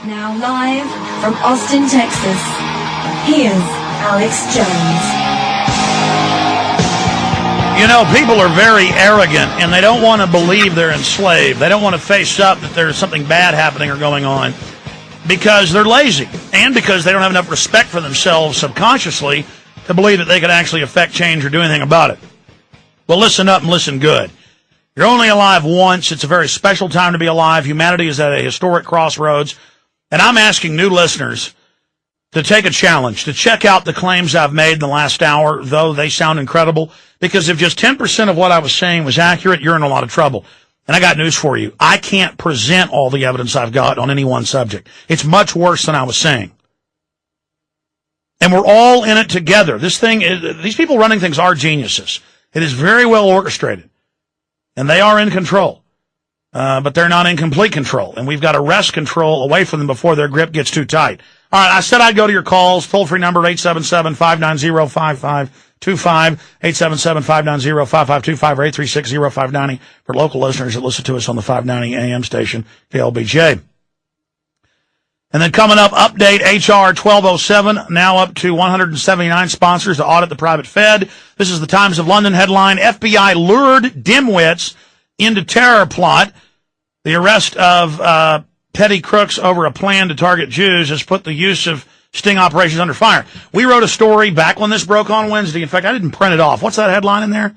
Now live from Austin, Texas, here's Alex Jones. You know, people are very arrogant, and they don't want to believe they're enslaved. They don't want to face up that there's something bad happening or going on because they're lazy and because they don't have enough respect for themselves subconsciously to believe that they could actually affect change or do anything about it. Well, listen up and listen good. You're only alive once. It's a very special time to be alive. Humanity is at a historic crossroads. And I'm asking new listeners to take a challenge, to check out the claims I've made in the last hour, though they sound incredible, because if just 10% of what I was saying was accurate, you're in a lot of trouble. And I got news for you. I can't present all the evidence I've got on any one subject. It's much worse than I was saying. And we're all in it together. These people running things are geniuses. It is very well orchestrated. And they are in control. But they're not in complete control, and we've got to wrest control away from them before their grip gets too tight. All right, I said I'd go to your calls. Toll-free number 877-590-5525, 877-590-5525, or 836-0590 for local listeners that listen to us on the 590 AM station, KLBJ. And then coming up, update HR 1207, now up to 179 sponsors to audit the private Fed. This is the Times of London headline, FBI lured dimwits into terror plot. The arrest of petty crooks over a plan to target Jews has put the use of sting operations under fire. We wrote a story back when this broke on Wednesday. In fact, I didn't print it off. What's that headline in there?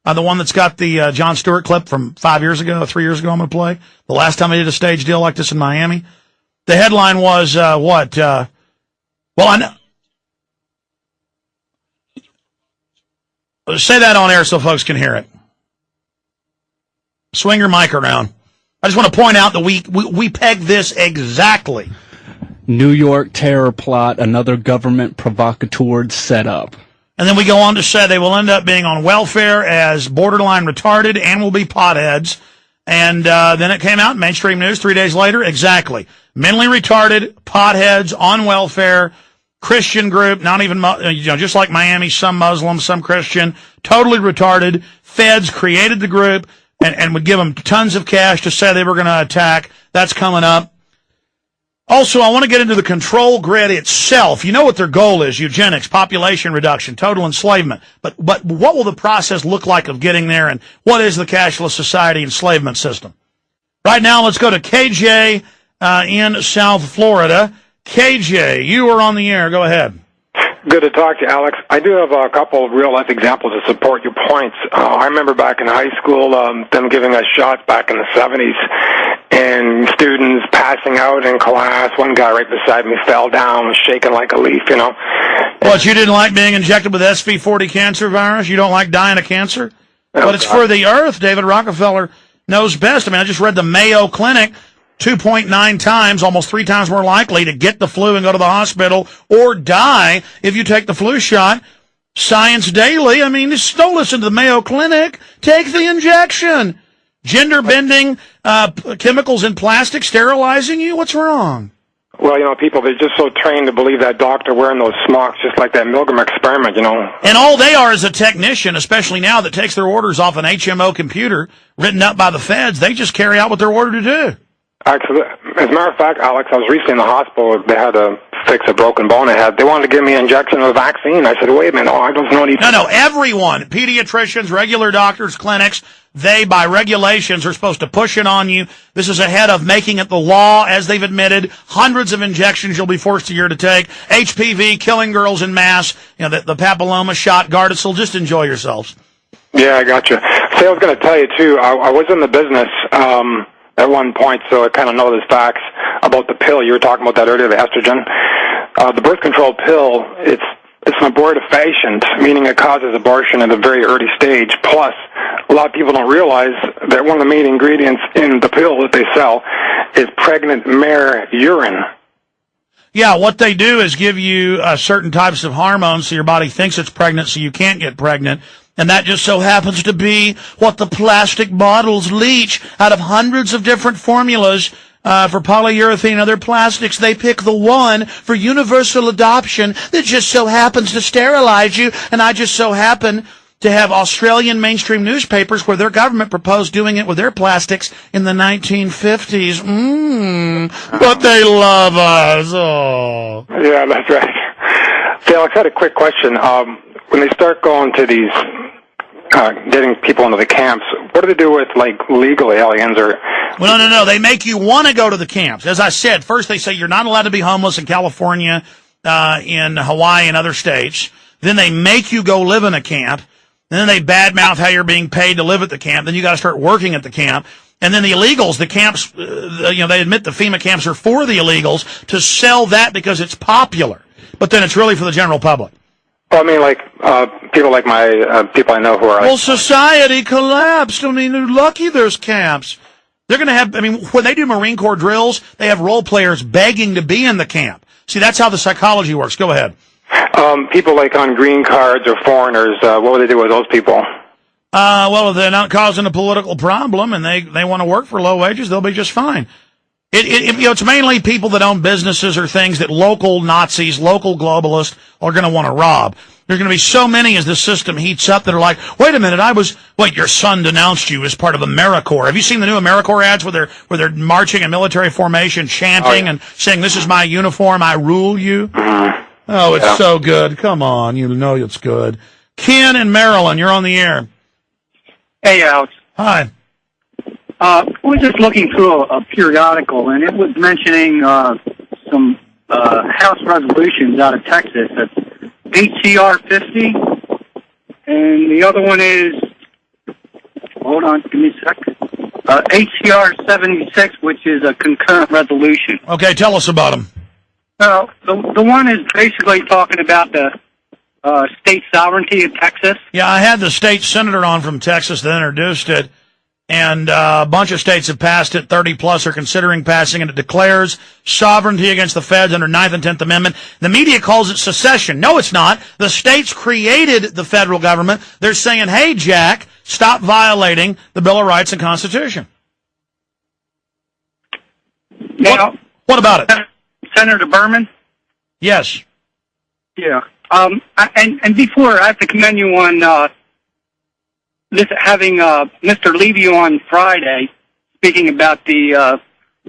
The one that's got the Jon Stewart clip from 3 years ago I'm going to play. The last time I did a stage deal like this in Miami. The headline was, what? Well, I know. Say that on air so folks can hear it. Swing your mic around. I just want to point out that we pegged this exactly. New York terror plot, another government provocateur setup. And then we go on to say they will end up being on welfare as borderline retarded and will be potheads. And then it came out in mainstream news 3 days later. Exactly. Mentally retarded, potheads, on welfare, Christian group, not even, just like Miami, some Muslim, some Christian, totally retarded. Feds created the group. And would give them tons of cash to say they were going to attack. That's coming up. Also, I want to get into the control grid itself. You know what their goal is: eugenics, population reduction, total enslavement. But what will the process look like of getting there, and what is the cashless society enslavement system? Right now, let's go to KJ in South Florida. KJ, you are on the air. Go ahead. Good to talk to you, Alex. I do have a couple of real-life examples to support your points. I remember back in high school, them giving us shots back in the 70s, and students passing out in class. One guy right beside me fell down, was shaking like a leaf, you know. What, you didn't like being injected with SV40 cancer virus? You don't like dying of cancer? But it's for the earth. David Rockefeller knows best. I mean, I just read the Mayo Clinic, 2.9 times, almost 3 times more likely to get the flu and go to the hospital or die if you take the flu shot. Science Daily, I mean, just don't listen to the Mayo Clinic. Take the injection. Gender bending, chemicals in plastic, sterilizing you. What's wrong? Well, people, they're just so trained to believe that doctor wearing those smocks, just like that Milgram experiment, And all they are is a technician, especially now that takes their orders off an HMO computer written up by the feds. They just carry out what they're ordered to do. Actually, as a matter of fact, Alex, I was recently in the hospital. They had to fix a broken bone I had. They wanted to give me an injection of a vaccine. I said, wait a minute, I don't know any... No, everyone, pediatricians, regular doctors, clinics, they, by regulations, are supposed to push it on you. This is ahead of making it the law, as they've admitted. Hundreds of injections you'll be forced a year to take. HPV, killing girls in mass, the papilloma shot, Gardasil. Just enjoy yourselves. Yeah, I got you. See, I was going to tell you, too, I was in the business... at one point, so I kind of know the facts about the pill. You were talking about that earlier, the estrogen. The birth control pill, it's an abortifacient, meaning it causes abortion at a very early stage. Plus, a lot of people don't realize that one of the main ingredients in the pill that they sell is pregnant mare urine. Yeah, what they do is give you certain types of hormones so your body thinks it's pregnant so you can't get pregnant. And that just so happens to be what the plastic bottles leach out of hundreds of different formulas for polyurethane and other plastics. They pick the one for universal adoption that just so happens to sterilize you. And I just so happen to have Australian mainstream newspapers where their government proposed doing it with their plastics in the 1950s. But they love us. Oh. Yeah, that's right. Hey, Alex, I had a quick question. When they start going to these, getting people into the camps, what do they do with, like, legal aliens or... Well, no. They make you want to go to the camps. As I said, first they say you're not allowed to be homeless in California, in Hawaii and other states. Then they make you go live in a camp. And then they badmouth how you're being paid to live at the camp. Then you got to start working at the camp. And then the illegals, the camps, they admit the FEMA camps are for the illegals to sell that because it's popular. But then it's really for the general public. Well, I mean, like, people like my, people I know who are... Well, society collapsed. I mean, they're lucky there's camps. They're going to have, I mean, when they do Marine Corps drills, they have role players begging to be in the camp. See, that's how the psychology works. Go ahead. People like on green cards or foreigners, what would they do with those people? Well, if they're not causing a political problem and they want to work for low wages, they'll be just fine. It's mainly people that own businesses or things that local Nazis, local globalists are going to want to rob. There's going to be so many as the system heats up that are like, wait a minute, your son denounced you as part of AmeriCorps. Have you seen the new AmeriCorps ads where they're marching in military formation, chanting and saying, this is my uniform, I rule you? Oh, it's so good. Come on, you know it's good. Ken in Maryland, you're on the air. Hey, Alex. Hi. I was just looking through a periodical, and it was mentioning some House resolutions out of Texas. That's HCR 50, and the other one is, hold on, give me a sec, HCR 76, which is a concurrent resolution. Okay, tell us about them. Well, the one is basically talking about the state sovereignty of Texas. Yeah, I had the state senator on from Texas that introduced it, and a bunch of states have passed it. 30 plus are considering passing it. It declares sovereignty against the feds under 9th and 10th Amendment. The media calls it secession. No, it's not. The states created the federal government. They're saying, hey, Jack, stop violating the Bill of Rights and Constitution. Now, what about it? Senator Berman? Yes. Yeah. And before, I have to commend you on having Mr. Levy on Friday, speaking about the,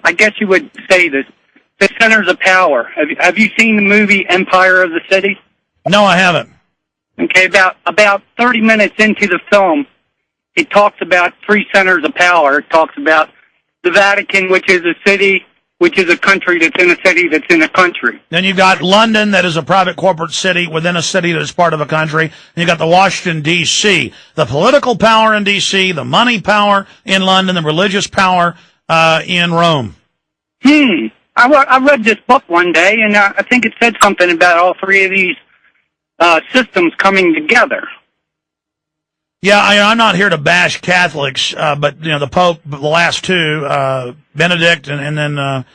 I guess you would say the centers of power. Have you seen the movie Empire of the City? No, I haven't. Okay, about 30 minutes into the film, it talks about three centers of power. It talks about the Vatican, which is a city, which is a country that's in a city that's in a country. Then you've got London, that is a private corporate city within a city that is part of a country. And you've got the Washington, D.C., the political power in D.C., the money power in London, the religious power in Rome. I read this book one day, and I think it said something about all three of these systems coming together. Yeah, I'm not here to bash Catholics, but the Pope, the last two, Benedict and then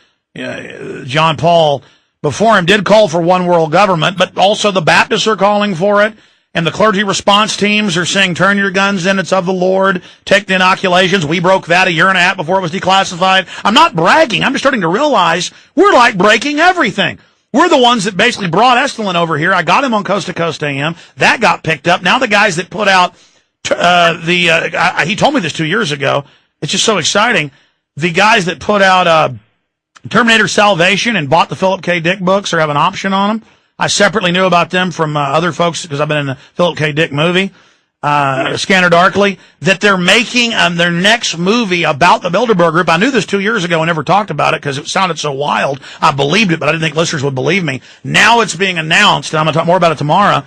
John Paul before him, did call for one world government, but also the Baptists are calling for it, and the clergy response teams are saying, turn your guns in, it's of the Lord, take the inoculations. We broke that a year and a half before it was declassified. I'm not bragging. I'm just starting to realize we're like breaking everything. We're the ones that basically brought Estelin over here. I got him on Coast to Coast AM. That got picked up. Now the guys that put out he told me this 2 years ago. It's just so exciting. The guys that put out Terminator Salvation and bought the Philip K. Dick books or have an option on them. I separately knew about them from other folks because I've been in the Philip K. Dick movie, Scanner Darkly, that they're making their next movie about the Bilderberg Group. I knew this 2 years ago and never talked about it because it sounded so wild. I believed it, but I didn't think listeners would believe me. Now it's being announced, and I'm going to talk more about it tomorrow.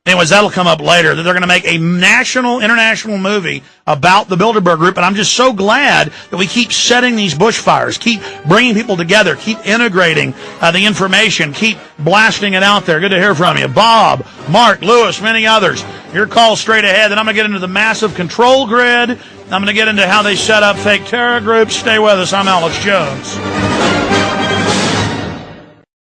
Anyways, that'll come up later, that they're going to make a international movie about the Bilderberg Group, and I'm just so glad that we keep setting these bushfires, keep bringing people together, keep integrating the information, keep blasting it out there. Good to hear from you. Bob, Mark, Lewis, many others. Your call straight ahead. Then I'm going to get into the massive control grid. I'm going to get into how they set up fake terror groups. Stay with us. I'm Alex Jones.